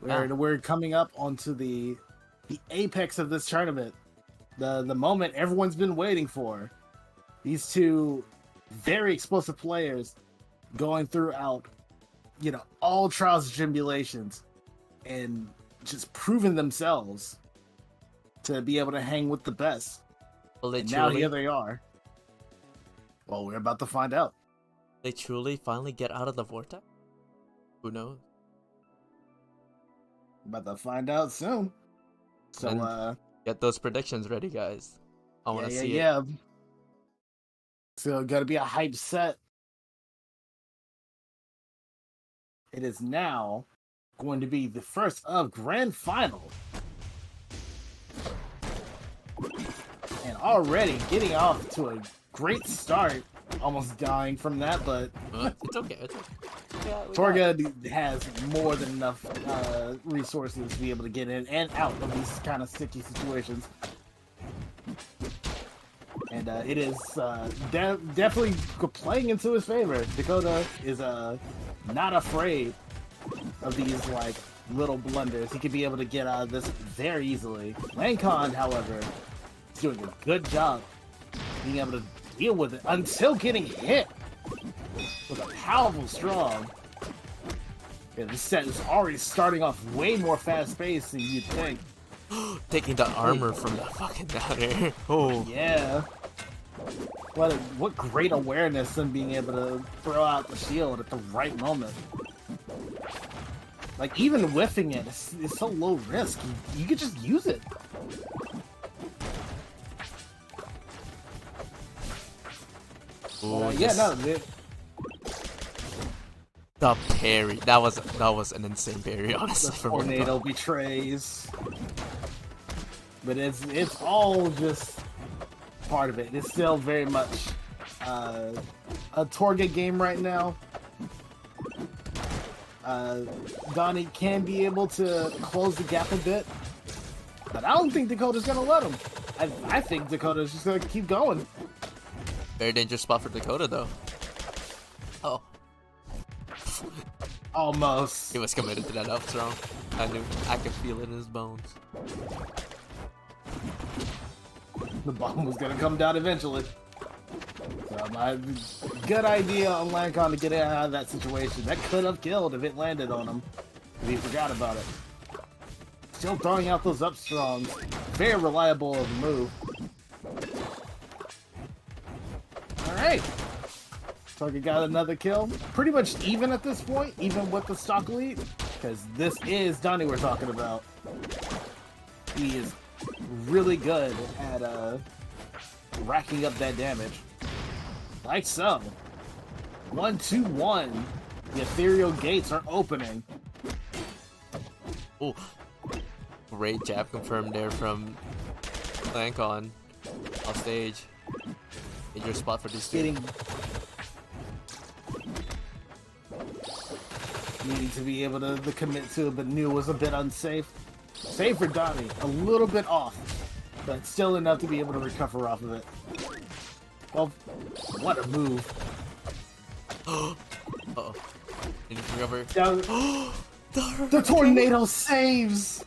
We're coming up onto the apex of this tournament. The moment everyone's been waiting for. These two very explosive players going throughout, all trials and tribulations and just proving themselves to be able to hang with the best. Will they And truly, now here they are. Well, we're about to find out. they truly finally get out of the vortex? Who knows? About to find out soon. So, Get those predictions ready, guys. I want to see it. yeah. So, gotta be a hype set. It is now going to be the first of grand final. And already getting off to a great start. Almost dying from that, but It's okay. It's okay. Yeah, Torga has more than enough resources to be able to get in and out of these kind of sticky situations. And it is definitely playing into his favor. Dakota is not afraid of these little blunders. He could be able to get out of this very easily. Landkon, however, is doing a good job being able to deal with it until getting hit with a powerful strong. Yeah, this set is already starting off way more fast-paced than you'd think. Taking the armor from the fucking down here. Oh Yeah. What great awareness and being able to throw out the shield at the right moment. Even whiffing it is so low risk. You could just use it. Ooh, the parry. That was an insane parry, honestly. The tornado betrays. But it's all just part of it. It's still very much a Torga game right now. Donnie can be able to close the gap a bit, but I don't think Dakota's gonna let him. I think Dakota's just gonna keep going. Very dangerous spot for Dakota, though. Oh. Almost. He was committed to that up throw. I could feel it in his bones. The bomb was gonna come down eventually. So my good idea on Landkon to get out of that situation. That could have killed if it landed on him. If he forgot about it. Still throwing out those up strongs. Very reliable of a move. Alright. Target got another kill. Pretty much even at this point, even with the stock lead. Because this is Donnie we're talking about. He is really good at racking up that damage. Like so. 1-2-1. The ethereal gates are opening. Oh, great jab confirmed there from Landkon off stage. Major spot for these two. Needing to be able to commit to it, but knew it was a bit unsafe. Safe for Donnie, a little bit off, but still enough to be able to recover off of it. Well, what a move. Uh-oh. Did he recover? The tornado saves!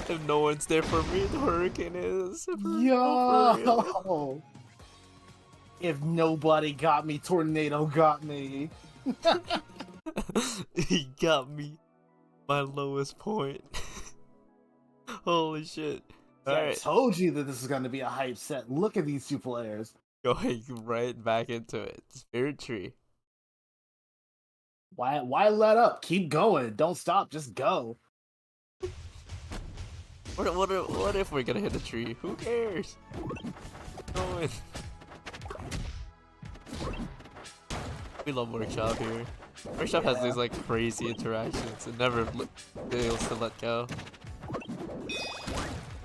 If no one's there for me, the hurricane is. Yo! If nobody got me, tornado got me. He got me. My lowest point. Holy shit. I told you that this is going to be a hype set. Look at these two players. Going right back into it. Spirit Tree. Why let up? Keep going. Don't stop. Just go. What if we're gonna hit a tree? Who cares? Going. We love Workshop here. Workshop has these crazy interactions and never fails to let go.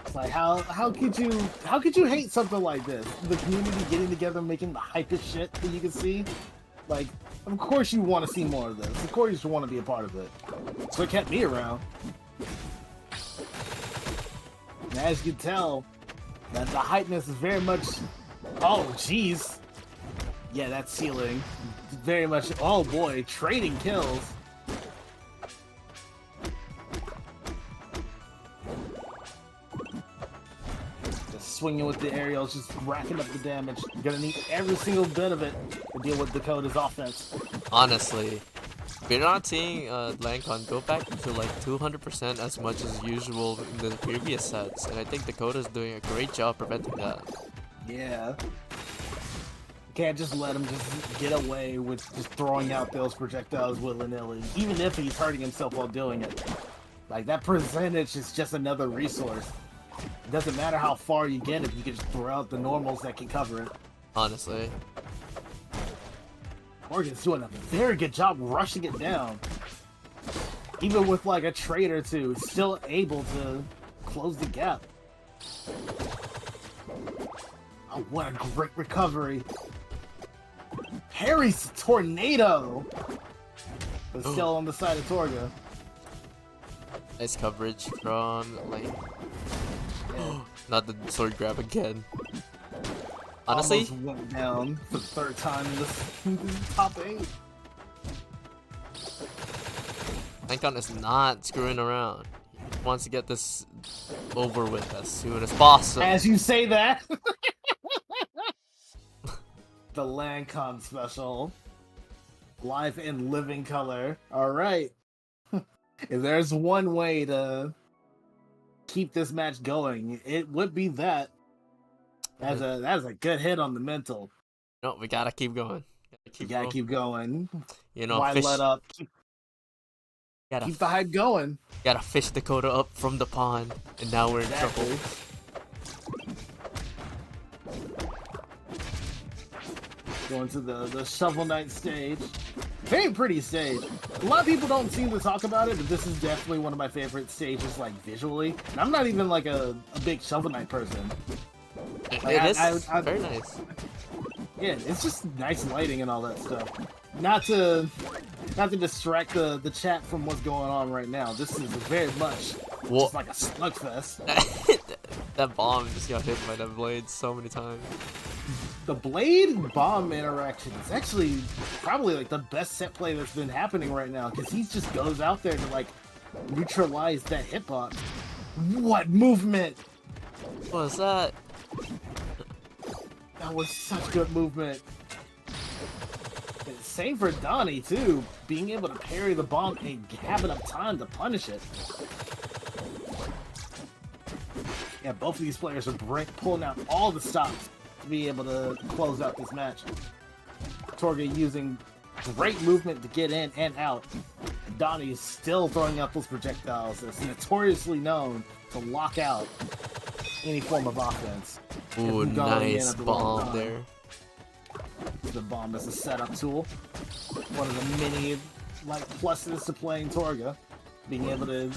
It's like how could you hate something like this? The community getting together, making the hypest shit that you can see. Of course you want to see more of this. Of course you want to be a part of it. So it kept me around. And as you can tell, that the hypeness is very much. Oh jeez. Yeah, that's ceiling. Very much. Oh boy, trading kills. swinging with the aerials, just racking up the damage. You're gonna need every single bit of it to deal with Dakota's offense. Honestly, we're not seeing Landkon go back to like 200% as much as usual in the previous sets, and I think Dakota's doing a great job preventing that. Yeah. Can't just let him just get away with just throwing out those projectiles willy-nilly, even if he's hurting himself while doing it. Like, that percentage is just another resource. It doesn't matter how far you get it, you can just throw out the normals that can cover it. Honestly. Morgan's doing a very good job rushing it down. Even with like a trade or two, still able to close the gap. Oh, what a great recovery. Harry's tornado! But still on the side of Torga. Nice coverage from lane. Yeah. Not the sword grab again. Honestly, Almost went down for the third time in this top 8. Landkon is not screwing around. He wants to get this over with as soon as possible. As you say that, the Landkon special, live in living color. All right, if there's one way to keep this match going, it would be that. That's a good hit on the mental. No, we gotta keep going. Keep going. You know, Why fish. let up? Keep the hype going. Gotta fish Dakota up from the pond, and now we're in trouble. Going to the Shovel Knight stage. Very pretty stage. A lot of people don't seem to talk about it, but this is definitely one of my favorite stages, like visually. And I'm not even like a big Shovel Knight person. It is very nice. Yeah, it's just nice lighting and all that stuff. Not to distract the chat from what's going on right now. This is very much just like a slugfest. That bomb just got hit by that blade so many times. The blade bomb interaction is actually probably like the best set play that's been happening right now, because he just goes out there to like neutralize that hitbox. What movement! What was that? That was such good movement. And same for Donnie too, being able to parry the bomb and have enough time to punish it. Yeah, both of these players are pulling out all the stops to be able to close out this match. Torga using great movement to get in and out. Donnie is still throwing out those projectiles that's notoriously known to lock out any form of offense. Ooh, nice bomb there. The bomb is a setup tool. One of the many like pluses to playing Torga. Being able to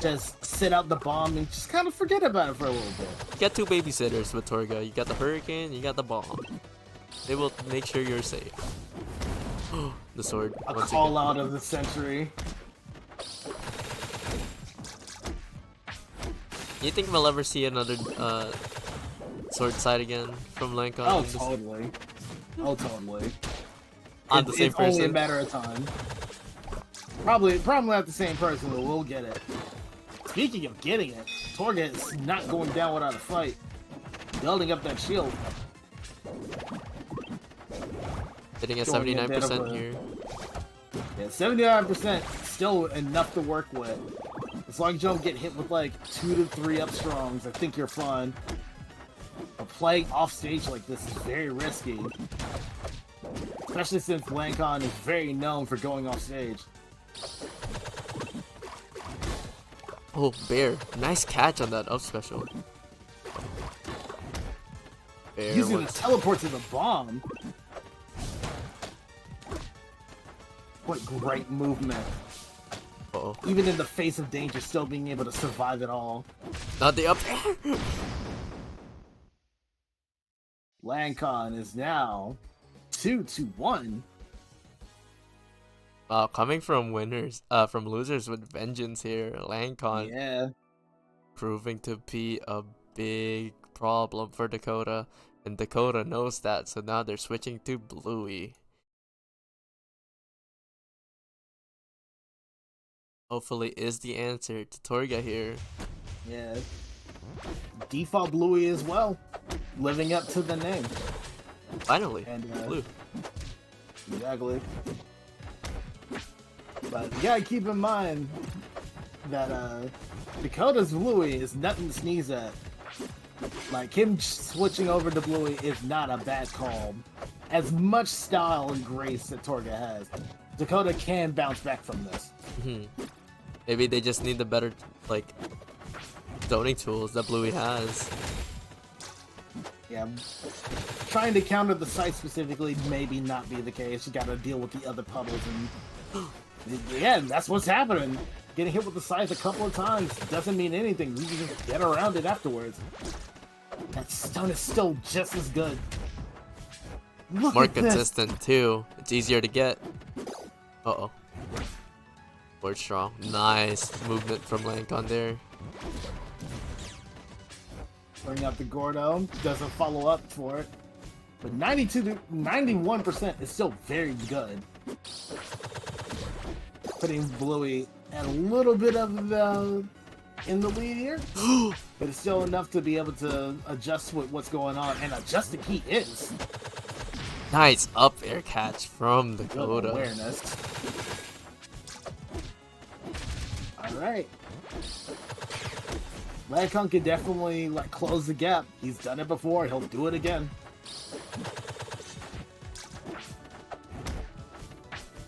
just sit out the bomb and just kind of forget about it for a little bit. You got 2 babysitters with Torga. You got the hurricane, you got the bomb. They will make sure you're safe. The sword. A call out of the century. You think we'll ever see another sword side again from Landkon? Oh, totally. Oh, totally. On the same person? It's only a matter of time. Probably not the same person, but we'll get it. Speaking of getting it, Torga is not going down without a fight. Building up that shield. Hitting at 79% here. Yeah, 79% still enough to work with. As long as you don't get hit with like 2 to 3 up strongs, I think you're fine. But playing off stage like this is very risky. Especially since Landkon is very known for going off stage. Oh, Bear. Nice catch on that up special. Bear using the teleport to the bomb. What great movement. Uh-oh. Even in the face of danger, still being able to survive it all. Not the up. Landkon is now 2-1. Coming from from losers with vengeance here. Landkon, Yeah. proving to be a big problem for Dakota, and Dakota knows that, so now they're switching to Bluey. Hopefully is the answer to Torga here. Yeah. default Bluey as well, living up to the name. Finally, And Blue. Exactly. But you gotta keep in mind that Dakota's Bluey is nothing to sneeze at. Like, him switching over to Bluey is not a bad call. As much style and grace that Torga has, Dakota can bounce back from this. Maybe they just need the better, like, zoning tools that Bluey has. Yeah, trying to counter the site specifically maybe not be the case. You gotta deal with the other puddles, and yeah, that's what's happening. Getting hit with the scythe a couple of times doesn't mean anything. You can just get around it afterwards. That stun is still just as good. Look More at this. consistent too. It's easier to get. Uh-oh. Word strong. Nice movement from Landkon there. Bring up the Gordo. Doesn't follow up for it. But 92 to 91% is still very good. Putting Bluey at a little bit of the in the lead here. But it's still enough to be able to adjust with what's going on. And adjusting he is. Nice up air catch from Good Dakota. awareness. Alright. Landkon can definitely like close the gap. He's done it before, he'll do it again.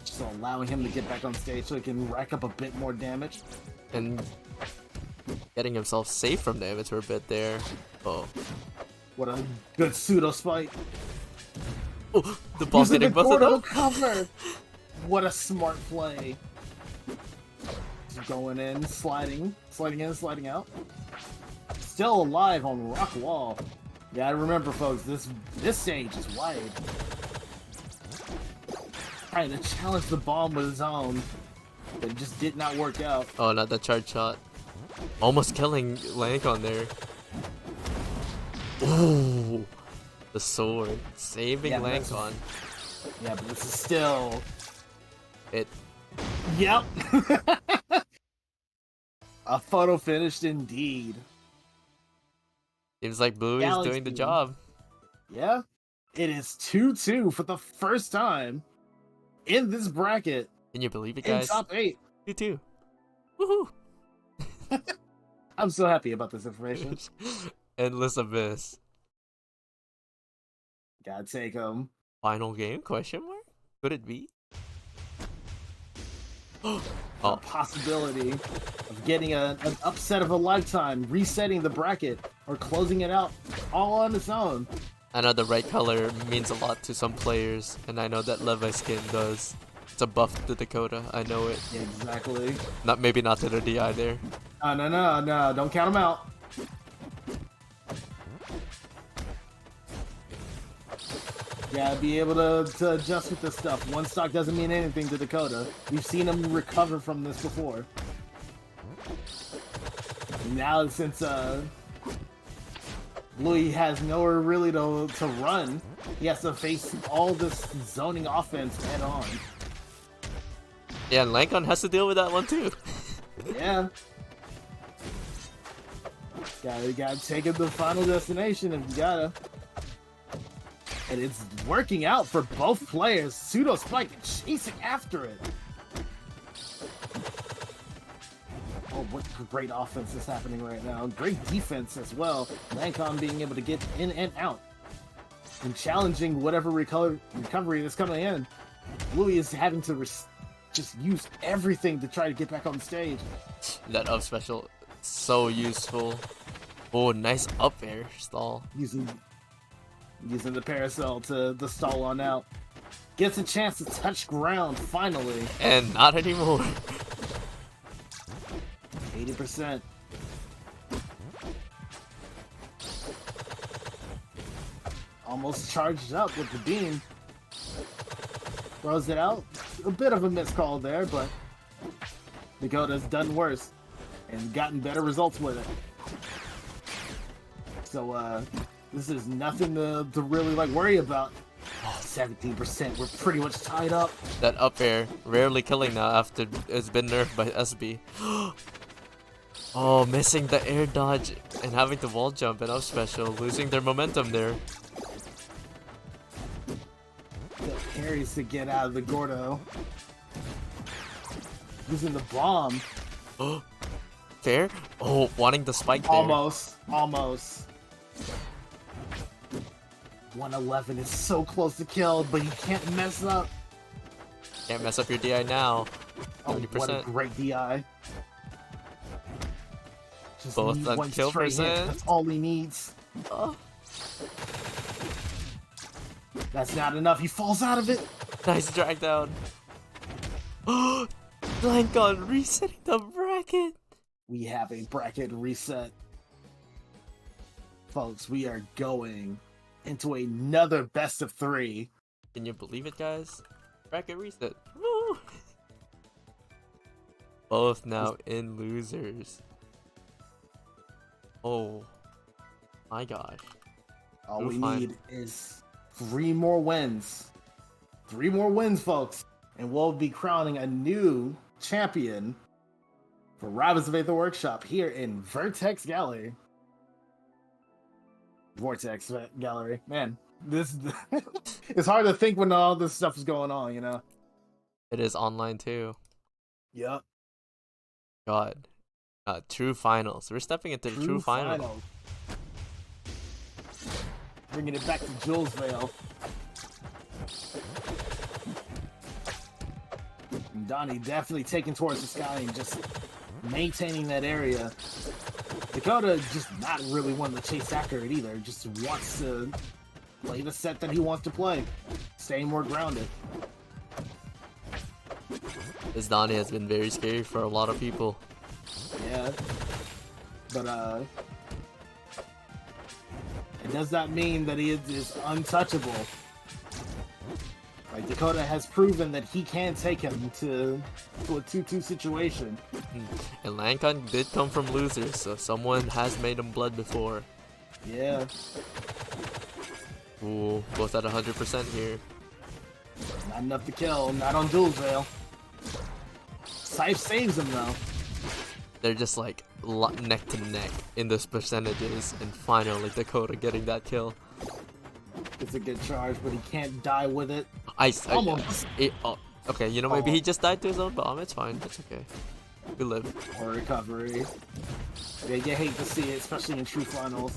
Just allowing him to get back on stage so he can rack up a bit more damage. And getting himself safe from damage for a bit there. Oh. What a good pseudo spike. Oh, the ball's Using the hitting both of Gordo them. cover. What a smart play. Just going in, sliding in, sliding out. Still alive on rock wall. You gotta remember, folks, this stage is wide. Trying to challenge the bomb with his own, but it just did not work out. Oh, not the charge shot. Almost killing Landkon there. Ooh, the sword saving Yeah, Landkon. Yeah, but this is still. It. Yep. A photo finished indeed. Seems like Bluey is doing the Galaxy. job. Yeah, it is 2-2 for the first time in this bracket Can you believe it, in guys? top 8. You too. Woohoo! I'm so happy about this information. Endless abyss. Gotta take him. Final game? Question mark? Could it be? The Oh, possibility of getting an upset of a lifetime, resetting the bracket, or closing it out all on its own. I know the right color means a lot to some players, and I know that Levi skin does. It's a buff to Dakota. I know it. Yeah, exactly. Maybe not to the DI there. No, don't count them out. Gotta be able to adjust with this stuff. One stock doesn't mean anything to Dakota. We've seen him recover from this before. Now since Bluey has nowhere really to run, he has to face all this zoning offense head on. Yeah, and Landkon has to deal with that one too. Yeah. Gotta take him to the final destination if you gotta. And it's working out for both players. Pseudo Spike chasing after it. Oh, what great offense is happening right now. Great defense as well. Landkon being able to get in and out. And challenging whatever recovery that's coming in. Bluey is having to just use everything to try to get back on stage. That up special, so useful. Oh, nice up air stall. Using the parasol to stall on out. Gets a chance to touch ground, finally. And not anymore. 80%. Almost charged up with the beam. Throws it out. A bit of a miscall there, but Dakota's done worse and gotten better results with it. So, this is nothing to really like worry about. Oh, 17%. We're pretty much tied up. That up air, rarely killing now after it's been nerfed by SB. Oh, missing the air dodge and having the wall jump and up special, losing their momentum there. The parries to get out of the Gordo. Using the bomb. Oh, fair? Oh, wanting the spike there. Almost. 111 is so close to kill, but he can't mess up. Can't mess up your DI now. 70%. What a great DI. Just Both need on one kill straight hit. percent. That's all he needs. Oh. That's not enough. He falls out of it. Nice drag down. Oh, Landkon resetting the bracket. We have a bracket reset. Folks, we are going into another best of 3. Can you believe it, guys? Bracket reset. Woo! Both now in losers. Oh my gosh. All we need is 3 more wins. 3 more wins, folks. And we'll be crowning a new champion for Rivals of Aether Workshop here in Vortex Gallery. Vortex Gallery. Man, this it's hard to think when all this stuff is going on, you know? It is online too. Yep. God. True finals. We're stepping into the true finals. Bringing it back to Jules Vale. And Donnie definitely taking towards the sky and just maintaining that area. Dakota just not really wanting to chase after it either. Just wants to play the set that he wants to play. Staying more grounded. This Donnie has been very scary for a lot of people. Yeah. But it does not mean that he is untouchable. Like, Dakota has proven that he can take him to a 2-2 situation. And Landkon did come from losers, so someone has made him blood before. Yeah. Ooh, both at 100% here. Not enough to kill, not on Jules Vale. Scythe saves him though. They're just like neck to neck in those percentages, and finally Dakota getting that kill. It's a good charge, but he can't die with it. Almost. Okay, you know, maybe he just died to his own bomb. It's fine. It's okay. We live. Or recovery. Yeah, you hate to see it, especially in true finals.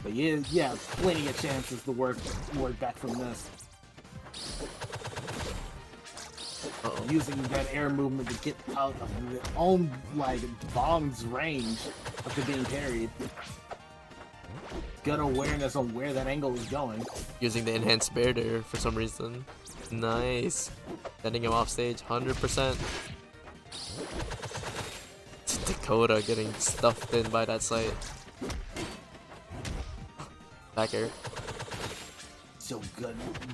But yeah, plenty of chances to work back from this. Using that air movement to get out of their own, like, bomb's range after being parried. Good awareness on where that angle is going. Using the enhanced bear there for some reason. Nice. Sending him off stage, 100%. Dakota getting stuffed in by that sight. Back air. So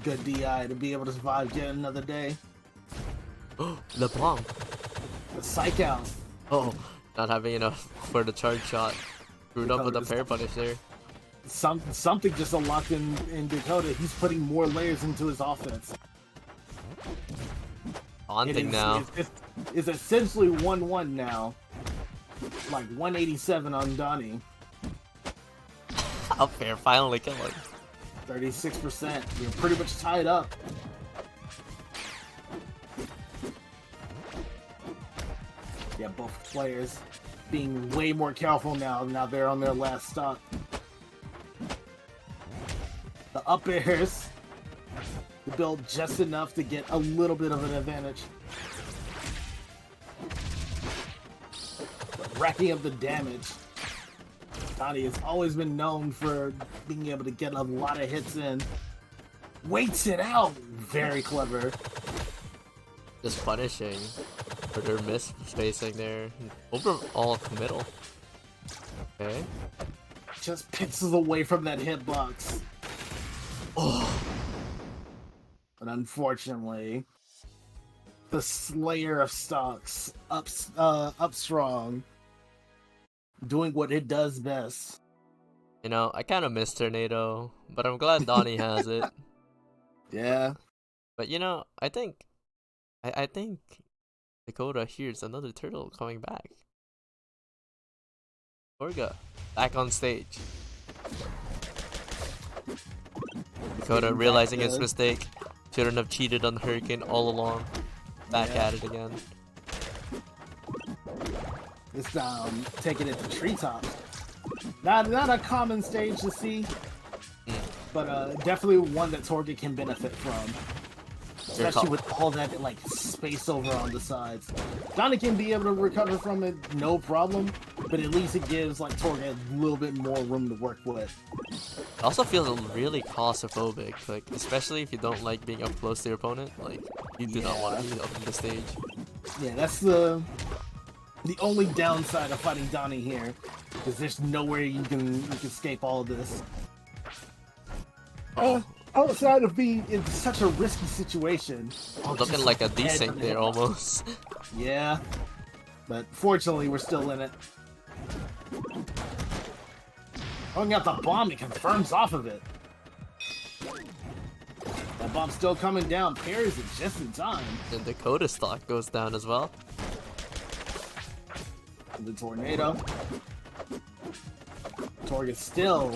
good DI to be able to survive yet another day. The bomb. The psych out. Oh, not having enough for the charge shot. Screwed up with the pair punish there. Something just unlocked in Dakota. He's putting more layers into his offense. Haunting now. It's essentially 1-1 now. Like 187 on Donnie. Up there, finally killing. 36%. We're pretty much tied up. Yeah, both players being way more careful now. Now they're on their last stop. The up airs to build just enough to get a little bit of an advantage. But racking up the damage. Donnie has always been known for being able to get a lot of hits in. Waits it out. Very clever. Just punishing for their miss spacing there. Overall committal. Okay. Just pixels away from that hitbox. Oh. But unfortunately, the Slayer of Stocks up strong, doing what it does best. You know, I kind of miss Tornado, but I'm glad Donnie has it. Yeah. But you know, I think Dakota hears another turtle coming back. Torga back on stage. Dakota realizing his mistake. Shouldn't have cheated on the Hurricane all along. Back at it again. This taking it to treetops. Not a common stage to see, but definitely one that Torga can benefit from. Especially with all that like space over on the sides. Donnie can be able to recover from it, no problem, but at least it gives like Torga a little bit more room to work with. It also feels really claustrophobic, like especially if you don't like being up close to your opponent. Like you do not want to be up on the stage. Yeah, that's the only downside of fighting Donnie here, because there's nowhere you can escape all of this. Outside of being in such a risky situation. Looking like a desync there almost. Yeah, but fortunately we're still in it. Throwing out the bomb, it confirms off of it. That bomb's still coming down, parries it just in time. And Dakota stock goes down as well. The tornado. Torga still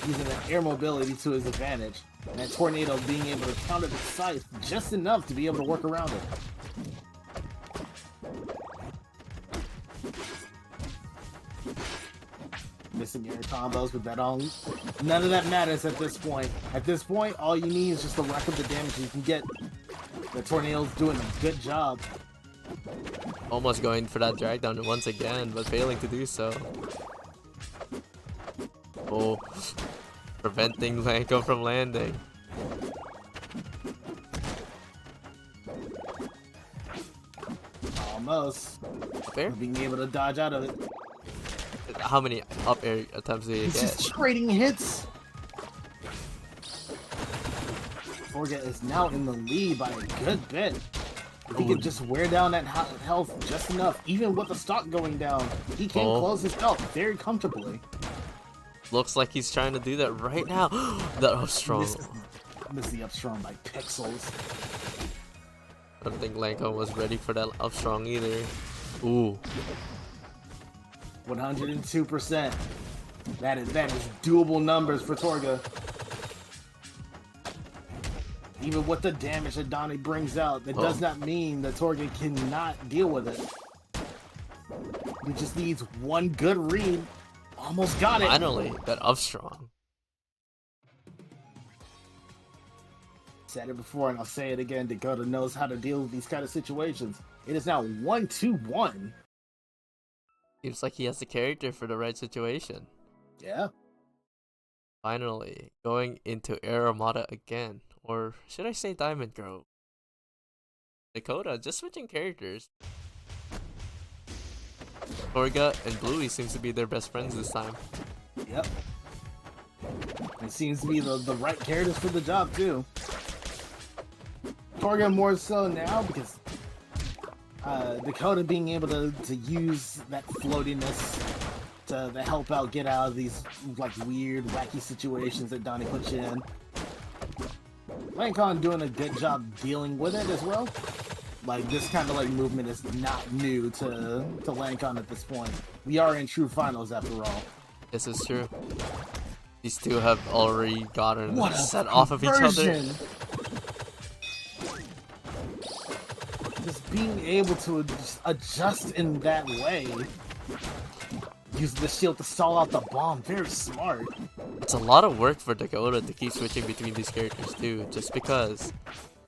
using the air mobility to his advantage. And that tornado being able to counter the scythe just enough to be able to work around it. Missing air combos, but none of that matters at this point. At this point, all you need is just the rack of the damage you can get. The tornado's doing a good job. Almost going for that drag down once again, but failing to do so. Oh, preventing Landkon from landing. Almost. Fair? Being able to dodge out of it. How many up air attempts do you He's get? just trading hits. Torga is now in the lead by a good bit. If he could just wear down that health just enough, even with the stock going down, he can close his health very comfortably. Looks like he's trying to do that right now. That up strong. Miss the up strong by pixels. I don't think Landkon was ready for that up strong either. Ooh. 102%. That is doable numbers for Torga. Even with the damage that Donnie brings out, that does not mean that Torga cannot deal with it. He just needs one good read. Almost got it. Finally, that up strong. Said it before and I'll say it again. Dakota knows how to deal with these kind of situations. It is now 1-2-1. Seems like he has the character for the right situation. Yeah. Finally, going into Air Armada again. Or should I say Diamond Grove? Dakota just switching characters. Torga and Bluey seems to be their best friends this time. Yep. It seems to be the right characters for the job too. Torga more so now because Dakota being able to use that floatiness to help out get out of these like weird, wacky situations that Donnie puts you in. Landkon doing a good job dealing with it as well. Like this kind of like movement is not new to Landkon at this point. We are in true finals after all. This is true. These two have already gotten What a set off of each other. Just being able to adjust in that way. Using the shield to stall out the bomb. Very smart. It's a lot of work for Dakota to keep switching between these characters too, just because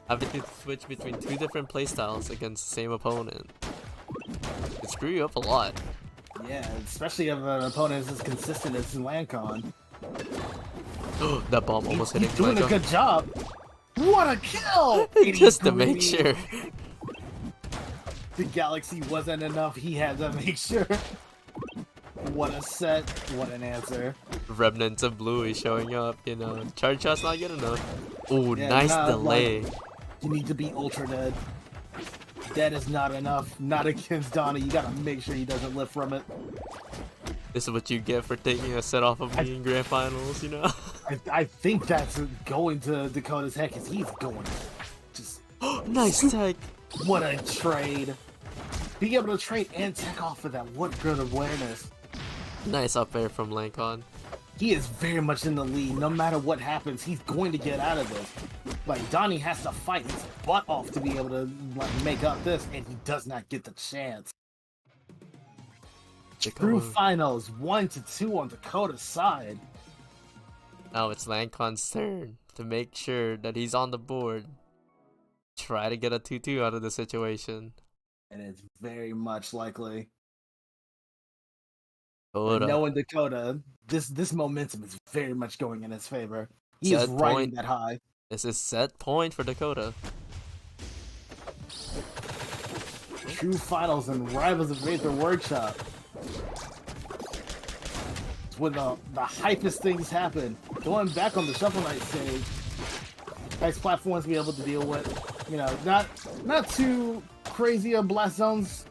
having to switch between two different playstyles against the same opponent can screw you up a lot. Yeah, especially if an opponent is as consistent as Landkon. That bomb almost hitting He's doing a Landkon. good job. What a kill! Just to make sure. The galaxy wasn't enough, he had to make sure. What a set, what an answer. Remnants of Bluey showing up, you know. Charge shot's not good enough. Ooh, Yeah, nice delay. Like, you need to be ultra dead. That is not enough. Not against Donnie. You gotta make sure he doesn't live from it. This is what you get for taking a set off of me in grand finals, you know? I think that's going to Dakota's head because he's going just Nice tag. what a trade. being able to trade and tech off of that, what good awareness. Nice up air from Landkon. He is very much in the lead. No matter what happens, he's going to get out of this. Like, Donnie has to fight his butt off to be able to like make up this, and he does not get the chance. True finals 1-2 on Dakota's side. Now it's Landkon's turn to make sure that he's on the board. Try to get a 2-2 out of the situation. And it's very much likely. Dakota. Knowing Dakota, this momentum is very much going in his favor. He is riding that high. This is set point for Dakota. True finals and Rivals of Aether Workshop. It's when the hypest things happen. Going back on the Shuffle Knight stage, nice platforms to be able to deal with. You know, not too crazy of blast zones.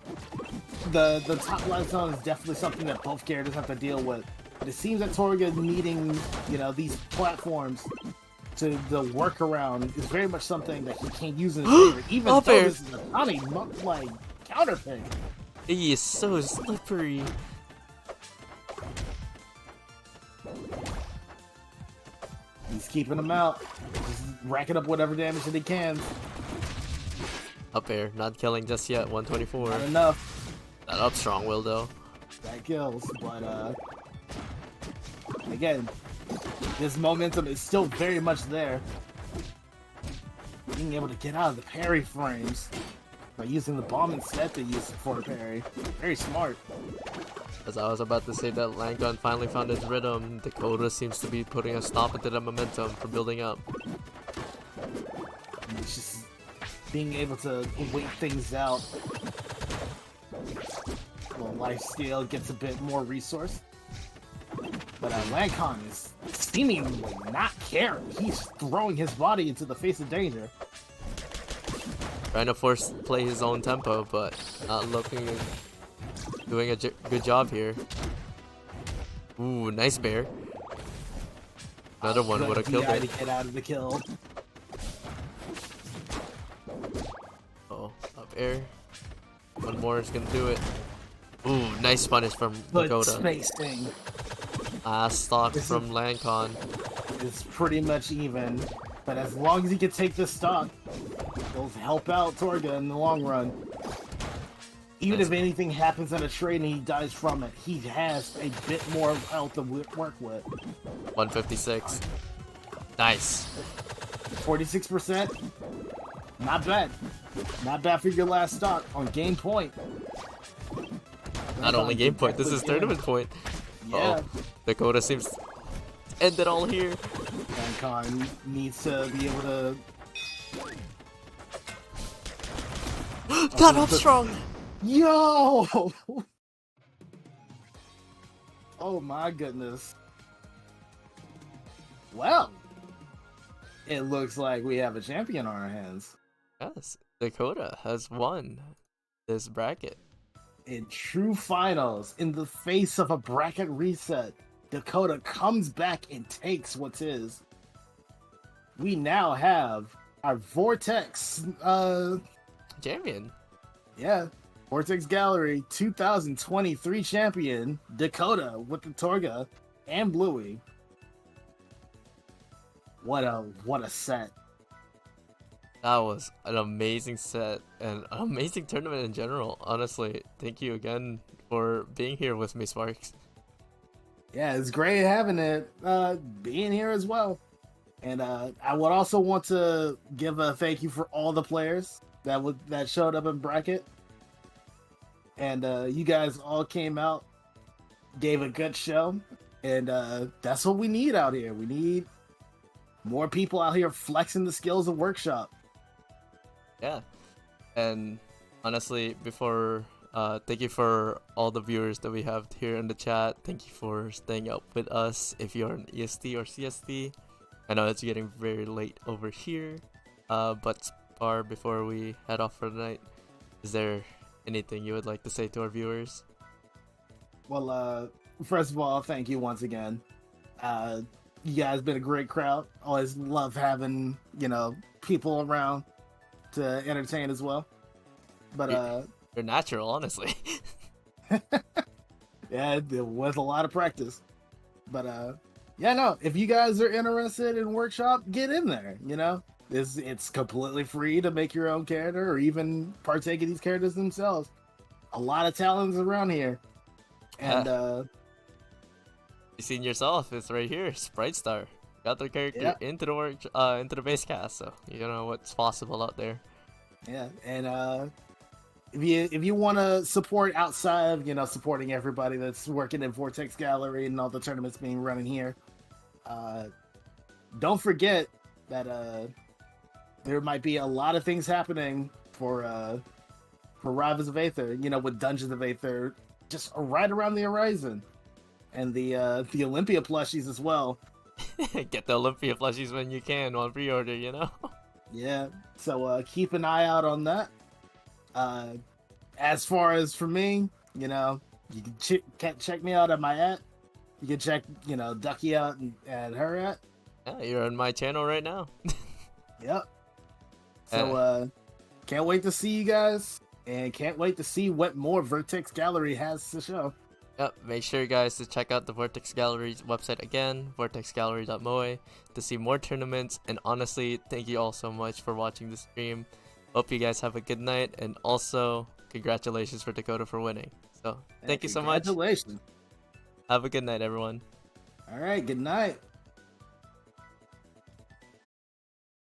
The top blast zone is definitely something that both characters have to deal with. But it seems that Torga needing, you know, these platforms to the workaround is very much something that he can't use in his favor. Even though this is a tiny like counter pick. He is so slippery. He's keeping him out. Just racking up whatever damage that he can. Up air, not killing just yet. 124. Not enough. That up strong will though. That kills, but again, this momentum is still very much there. Being able to get out of the parry frames by using the bomb instead to use for a parry. Very smart. As I was about to say that Landkon finally found his rhythm, Dakota seems to be putting a stop into the momentum for building up. It's just being able to wait things out. Well, lifesteal gets a bit more resource. But Landkon is seemingly not caring. He's throwing his body into the face of danger. Trying to play his own tempo, but not doing a good job here. Ooh, nice bear. Another one would have killed it. To get out of the kill. Oh, up air. One more is gonna do it. Ooh, nice punish from Dakota. Spacing. Stock from Landkon. It's pretty much even, but as long as he can take this stock, it'll help out Torga in the long run. Even if anything happens in a trade and he dies from it, he has a bit more health to work with. 156. Nice. 46%. Not bad. Not bad for your last stock on game point. Not only game point, this is tournament point. Yeah. Uh-oh. Dakota seems to end it all here. Landkon needs to be able to... That up strong! Yo! Oh my goodness. Well, it looks like we have a champion on our hands. Yes, Dakota has won this bracket. In true finals, in the face of a bracket reset, Dakota comes back and takes what's his. We now have our Vortex champion. Yeah. Vortex Gallery 2023 champion, Dakota with the Torga and Bluey. What a set. That was an amazing set and an amazing tournament in general. Honestly, thank you again for being here with me, Sparks. Yeah, it's great having it, being here as well. And I would also want to give a thank you for all the players that showed up in bracket. And you guys all came out, gave a good show, and that's what we need out here. We need more people out here flexing the skills of Workshop. Yeah, and honestly, before thank you for all the viewers that we have here in the chat. Thank you for staying up with us. If you're an EST or CST, I know it's getting very late over here. But Spar, before we head off for the night, is there anything you would like to say to our viewers? Well, first of all, thank you once again. You guys been a great crowd. Always love having, people around to entertain as well. But You're natural, honestly. Yeah, it was a lot of practice. But yeah, no, if you guys are interested in workshop, get in there, you know? It's completely free to make your own character or even partake in these characters themselves. A lot of talents around here. And You seen yourself, it's right here, Sprite Star. Got their character yeah, into the into the base cast, so you know what's possible out there. yeah. And if you want to support outside of, you know, supporting everybody that's working in Vortex Gallery and all the tournaments being running here, don't forget that there might be a lot of things happening for Rivals of Aether, you know, with Dungeons of Aether just right around the horizon, and the Olympia plushies as well. Get the Olympia plushies when you can on pre-order, you know. Yeah, so keep an eye out on that. As far as for me, you know, you can check me out at my @ You can check, you know, Ducky out and her @ Yeah, you're on my channel right now. Yep. So can't wait to see you guys, and can't wait to see what more Vortex Gallery has to show. Yep, make sure guys to check out the Vortex Gallery's website again, vortexgallery.moe, to see more tournaments. And honestly, thank you all so much for watching the stream. Hope you guys have a good night, and also congratulations for Dakota for winning. So thank you so much. Congratulations. Have a good night, everyone. All right, good night.